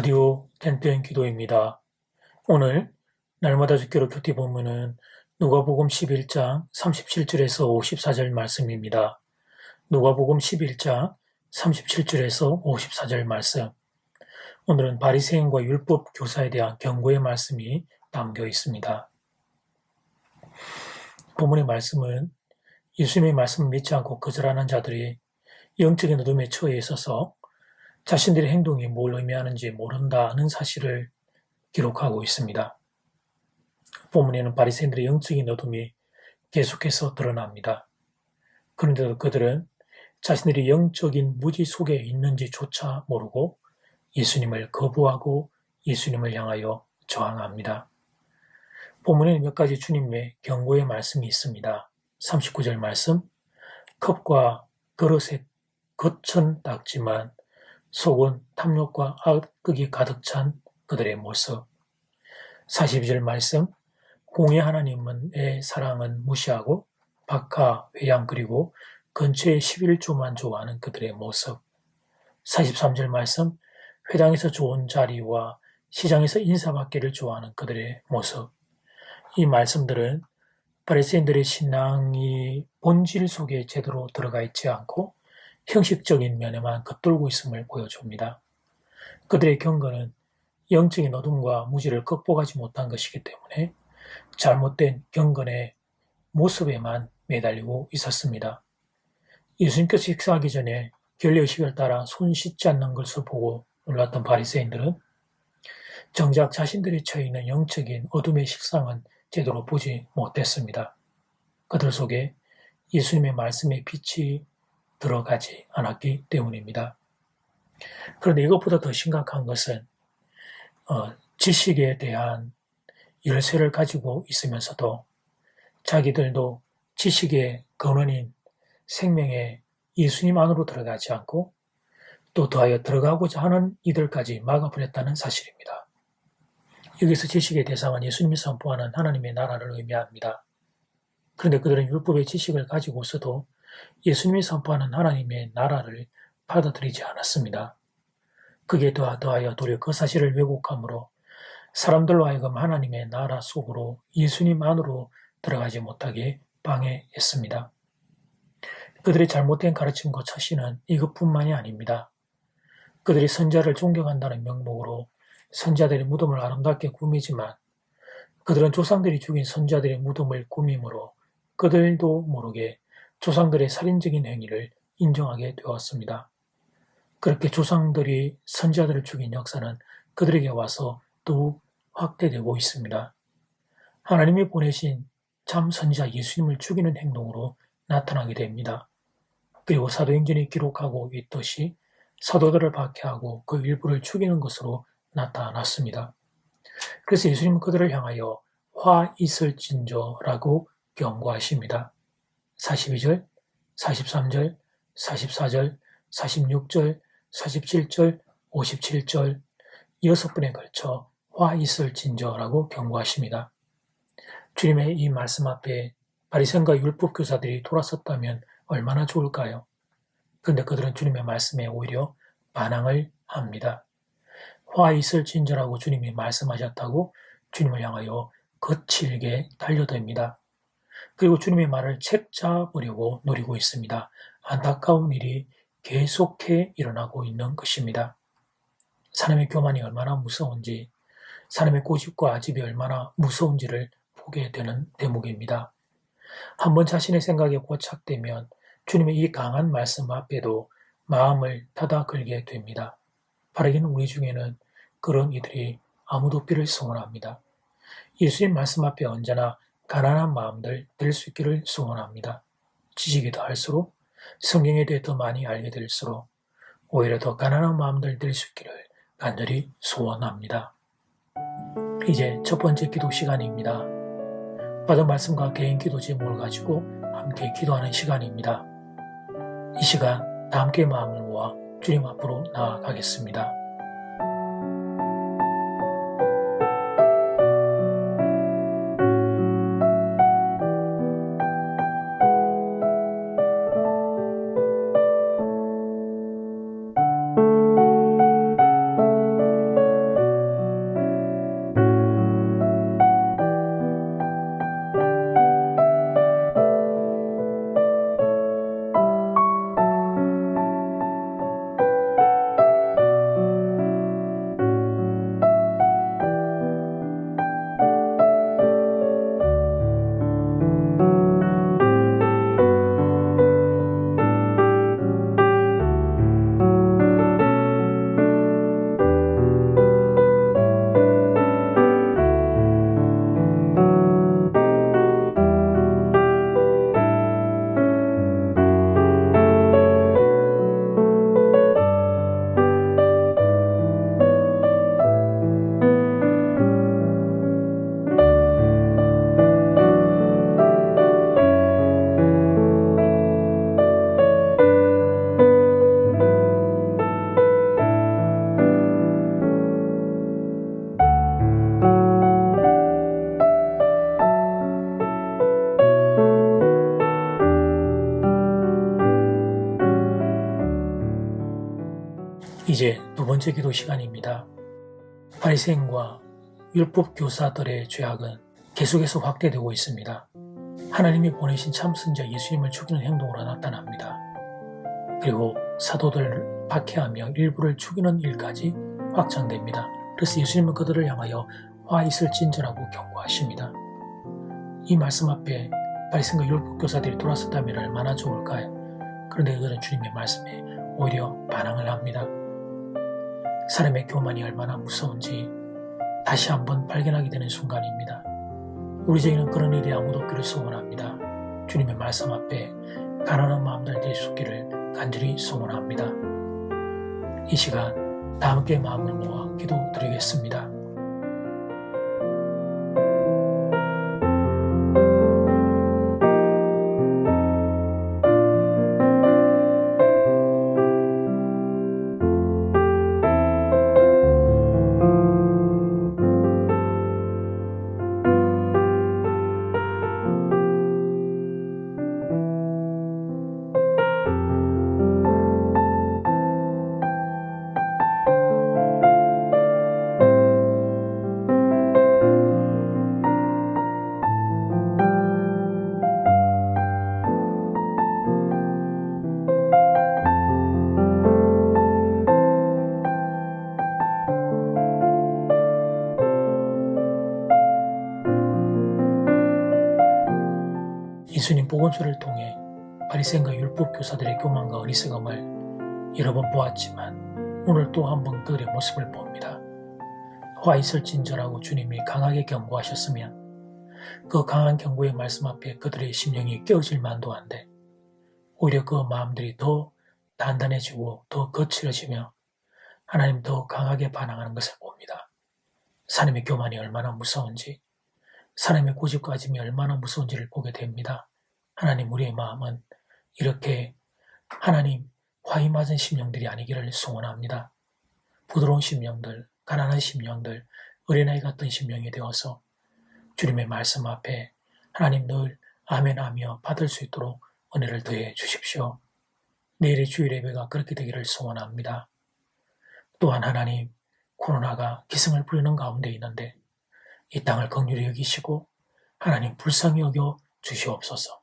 라디오 땐땐 기도입니다. 오늘 날마다 죽기로 큐티 본문은 누가복음 11장 37절에서 54절 말씀입니다. 누가복음 11장 37절에서 54절 말씀. 오늘은 바리새인과 율법 교사에 대한 경고의 말씀이 담겨 있습니다. 본문의 말씀은 예수님의 말씀을 믿지 않고 거절하는 자들이 영적인 어둠에 처해 있어서 자신들의 행동이 뭘 의미하는지 모른다는 사실을 기록하고 있습니다. 본문에는 바리새인들의 영적인 어둠이 계속해서 드러납니다. 그런데도 그들은 자신들이 영적인 무지 속에 있는지조차 모르고 예수님을 거부하고 예수님을 향하여 저항합니다. 본문에는 몇 가지 주님의 경고의 말씀이 있습니다. 39절 말씀, 컵과 그릇에 겉은 닦지만 속은 탐욕과 악극이 가득 찬 그들의 모습. 42절 말씀, 공의 하나님의 사랑은 무시하고 박하, 회양 그리고 근처의 11조만 좋아하는 그들의 모습. 43절 말씀, 회당에서 좋은 자리와 시장에서 인사받기를 좋아하는 그들의 모습. 이 말씀들은 바리새인들의 신앙이 본질 속에 제대로 들어가 있지 않고 형식적인 면에만 겉돌고 있음을 보여줍니다. 그들의 경건은 영적인 어둠과 무지를 극복하지 못한 것이기 때문에 잘못된 경건의 모습에만 매달리고 있었습니다. 예수님께서 식사하기 전에 결례의식을 따라 손 씻지 않는 것을 보고 놀랐던 바리새인들은 정작 자신들이 처해 있는 영적인 어둠의 식상은 제대로 보지 못했습니다. 그들 속에 예수님의 말씀의 빛이 들어가지 않았기 때문입니다. 그런데 이것보다 더 심각한 것은 지식에 대한 열쇠를 가지고 있으면서도 자기들도 지식의 근원인 생명의 예수님 안으로 들어가지 않고 또 더하여 들어가고자 하는 이들까지 막아버렸다는 사실입니다. 여기서 지식의 대상은 예수님이 선포하는 하나님의 나라를 의미합니다. 그런데 그들은 율법의 지식을 가지고서도 예수님이 선포하는 하나님의 나라를 받아들이지 않았습니다. 그게 더하여 도리어 그 사실을 왜곡함으로 사람들로 하여금 하나님의 나라 속으로 예수님 안으로 들어가지 못하게 방해했습니다. 그들의 잘못된 가르침과 처신은 이것뿐만이 아닙니다. 그들이 선자를 존경한다는 명목으로 선자들의 무덤을 아름답게 꾸미지만 그들은 조상들이 죽인 선자들의 무덤을 꾸밈으로 그들도 모르게 조상들의 살인적인 행위를 인정하게 되었습니다. 그렇게 조상들이 선자들을 죽인 역사는 그들에게 와서 더욱 확대되고 있습니다. 하나님이 보내신 참 선지자 예수님을 죽이는 행동으로 나타나게 됩니다. 그리고 사도행전이 기록하고 있듯이 사도들을 박해하고 그 일부를 죽이는 것으로 나타났습니다. 그래서 예수님은 그들을 향하여 화 있을진저라고 경고하십니다. 42절, 43절, 44절, 46절, 47절, 57절 6번에 걸쳐 화 있을진저라고 경고하십니다. 주님의 이 말씀 앞에 바리새인과 율법 교사들이 돌아섰다면 얼마나 좋을까요? 그런데 그들은 주님의 말씀에 오히려 반항을 합니다. 화 있을진저라고 주님이 말씀하셨다고 주님을 향하여 거칠게 달려듭니다. 그리고 주님의 말을 책잡으려고 노리고 있습니다. 안타까운 일이 계속해 일어나고 있는 것입니다. 사람의 교만이 얼마나 무서운지, 사람의 고집과 아집이 얼마나 무서운지를 보게 되는 대목입니다. 한번 자신의 생각에 고착되면 주님의 이 강한 말씀 앞에도 마음을 닫아 걸게 됩니다. 바라기는 우리 중에는 그런 이들이 아무도 없기를 소원합니다. 예수님 말씀 앞에 언제나 가난한 마음들 들 수 있기를 소원합니다. 지식이 더할수록 성경에 대해 더 많이 알게 될수록 오히려 더 가난한 마음들 들 수 있기를 간절히 소원합니다. 이제 첫 번째 기도 시간입니다. 받은 말씀과 개인 기도 제목을 가지고 함께 기도하는 시간입니다. 이 시간 다 함께 마음을 모아 주님 앞으로 나아가겠습니다. 이제 두 번째 기도 시간입니다. 바리새인과 율법 교사들의 죄악은 계속해서 확대되고 있습니다. 하나님이 보내신 참 선자 예수님을 죽이는 행동으로 나타납니다. 그리고 사도들을 박해하며 일부를 죽이는 일까지 확장됩니다. 그래서 예수님은 그들을 향하여 화 있을진저라고 경고하십니다. 이 말씀 앞에 바리새인과 율법 교사들이 돌아섰다면 얼마나 좋을까요? 그런데 그들은 주님의 말씀에 오히려 반항을 합니다. 사람의 교만이 얼마나 무서운지 다시 한번 발견하게 되는 순간입니다. 우리 저희는 그런 일이 아무도 없기를 소원합니다. 주님의 말씀 앞에 가난한 마음들 들이쏟기를 간절히 소원합니다. 이 시간 다 함께 마음을 모아 기도드리겠습니다. 예수님 복음서를 통해 바리새인과 율법 교사들의 교만과 어리석음을 여러 번 보았지만 오늘 또 한 번 그들의 모습을 봅니다. 화 있을진저라고 주님이 강하게 경고하셨으면 그 강한 경고의 말씀 앞에 그들의 심령이 깨어질 만도 한데 오히려 그 마음들이 더 단단해지고 더 거칠어지며 하나님 더 강하게 반항하는 것을 봅니다. 사람의 교만이 얼마나 무서운지, 사람의 고집까짐이 얼마나 무서운지를 보게 됩니다. 하나님, 우리의 마음은 이렇게 하나님 화이 맞은 심령들이 아니기를 소원합니다. 부드러운 심령들, 가난한 심령들, 어린아이 같은 심령이 되어서 주님의 말씀 앞에 하나님 늘 아멘하며 받을 수 있도록 은혜를 더해 주십시오. 내일의 주일 예배가 그렇게 되기를 소원합니다. 또한 하나님, 코로나가 기승을 부리는 가운데 있는데 이 땅을 긍휼히 여기시고 하나님 불쌍히 여겨 주시옵소서.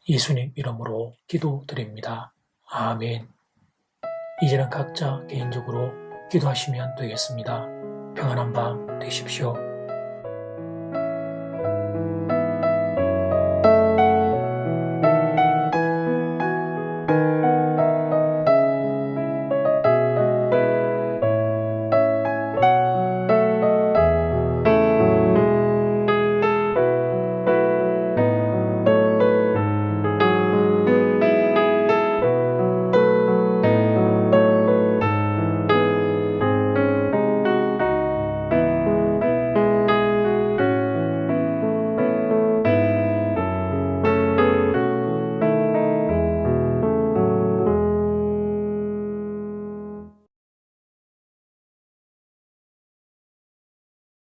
예수님 이름으로 기도드립니다. 아멘. 이제는 각자 개인적으로 기도하시면 되겠습니다. 평안한 밤 되십시오.